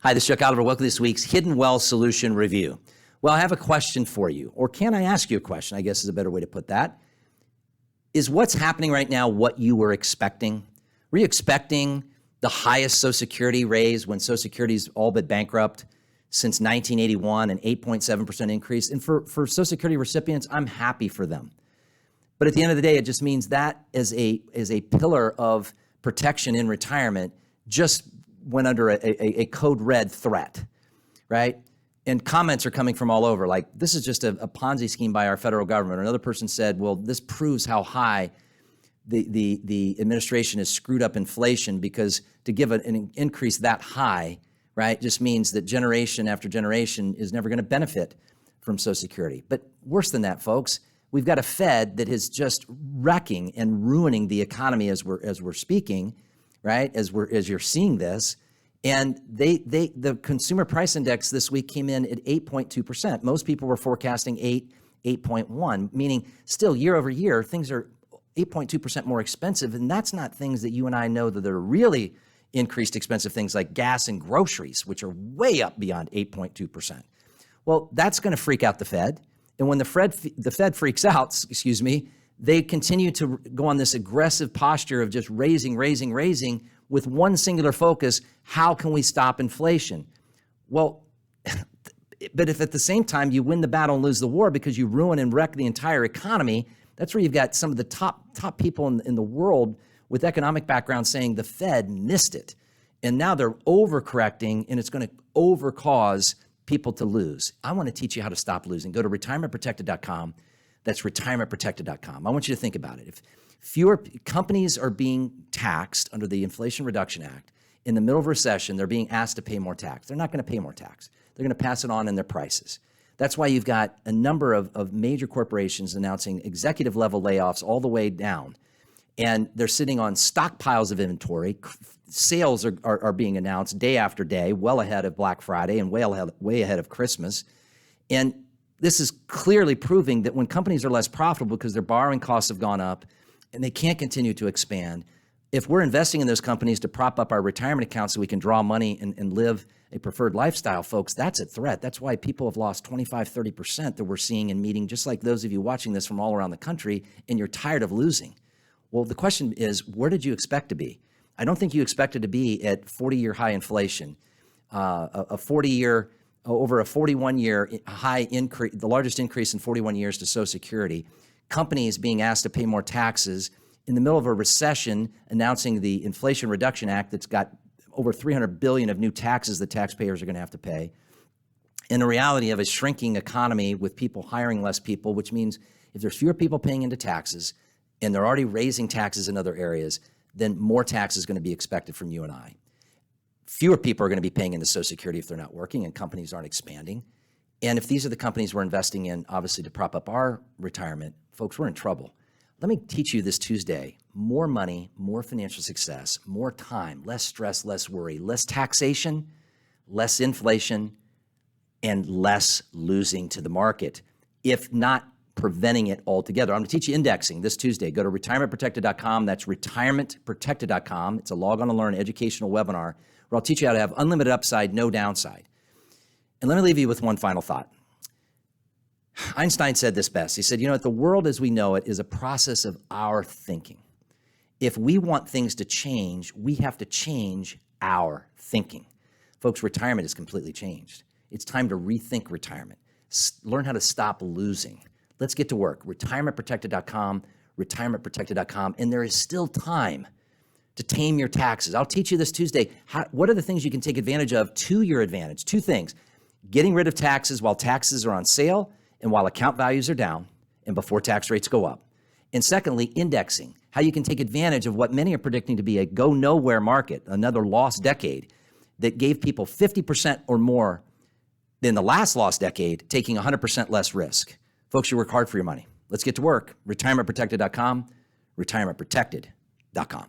Hi, this is Chuck Oliver. Welcome to this week's Hidden Wealth Solution Review. Well, I have a question for you, or can I ask you a question, I guess is a better way to put that. Is what's happening right now what you were expecting? Were you expecting the highest Social Security raise when Social Security's all but bankrupt since 1981, an 8.7% increase? And for Social Security recipients, I'm happy for them. But at the end of the day, it just means that as a pillar of protection in retirement just went under a code red threat, right? And comments are coming from all over, like, this is just a Ponzi scheme by our federal government. Another person said, well, this proves how high the administration has screwed up inflation, because to give an increase that high, right, just means that generation after generation is never going to benefit from Social Security. But worse than that, folks, we've got a Fed that is just wrecking and ruining the economy as we're speaking, right? As you're seeing this, and the consumer price index this week came in at 8.2%. Most people were forecasting 8.1, meaning still year over year things are 8.2% more expensive, and that's not things that you and I know that are really increased expensive things like gas and groceries, which are way up beyond 8.2%. Well, that's going to freak out the Fed, and when the Fed freaks out, they continue to go on this aggressive posture of just raising with one singular focus: how can we stop inflation? Well, but if at the same time you win the battle and lose the war because you ruin and wreck the entire economy, that's where you've got some of the top people in the world with economic background saying the Fed missed it. And now they're overcorrecting, and it's going to overcause people to lose. I want to teach you how to stop losing. Go to retirementprotected.com. That's retirementprotected.com. I want you to think about it. If fewer companies are being taxed under the Inflation Reduction Act in the middle of a recession, they're being asked to pay more tax. They're not going to pay more tax. They're going to pass it on in their prices. That's why you've got a number of major corporations announcing executive level layoffs all the way down. And they're sitting on stockpiles of inventory. Sales are being announced day after day, well ahead of Black Friday and way ahead of Christmas. And this is clearly proving that when companies are less profitable because their borrowing costs have gone up and they can't continue to expand, if we're investing in those companies to prop up our retirement accounts so we can draw money and live a preferred lifestyle, folks, that's a threat. That's why people have lost 25, 30% that we're seeing in meeting, just like those of you watching this from all around the country, and you're tired of losing. Well, the question is, where did you expect to be? I don't think you expected to be at 40-year high inflation, over a 41-year high increase, the largest increase in 41 years to Social Security, companies being asked to pay more taxes in the middle of a recession, announcing the Inflation Reduction Act that's got over $300 billion of new taxes that taxpayers are going to have to pay, and the reality of a shrinking economy with people hiring less people, which means if there's fewer people paying into taxes and they're already raising taxes in other areas, then more tax is going to be expected from you and I. Fewer people are going to be paying into Social Security if they're not working and companies aren't expanding. And if these are the companies we're investing in, obviously, to prop up our retirement, folks, we're in trouble. Let me teach you this Tuesday: more money, more financial success, more time, less stress, less worry, less taxation, less inflation, and less losing to the market, if not preventing it altogether. I'm going to teach you indexing this Tuesday. Go to retirementprotected.com. That's retirementprotected.com. It's a log on to learn educational webinar where I'll teach you how to have unlimited upside, no downside. And let me leave you with one final thought. Einstein said this best. He said, the world as we know it is a process of our thinking. If we want things to change, we have to change our thinking. Folks, retirement is completely changed. It's time to rethink retirement. Learn how to stop losing. Let's get to work. Retirementprotected.com, retirementprotected.com. And there is still time to tame your taxes. I'll teach you this Tuesday. What are the things you can take advantage of to your advantage? Two things: getting rid of taxes while taxes are on sale and while account values are down and before tax rates go up. And secondly, indexing, how you can take advantage of what many are predicting to be a go nowhere market, another lost decade that gave people 50% or more than the last lost decade, taking 100% less risk. Folks, you work hard for your money. Let's get to work. Retirementprotected.com, retirementprotected.com.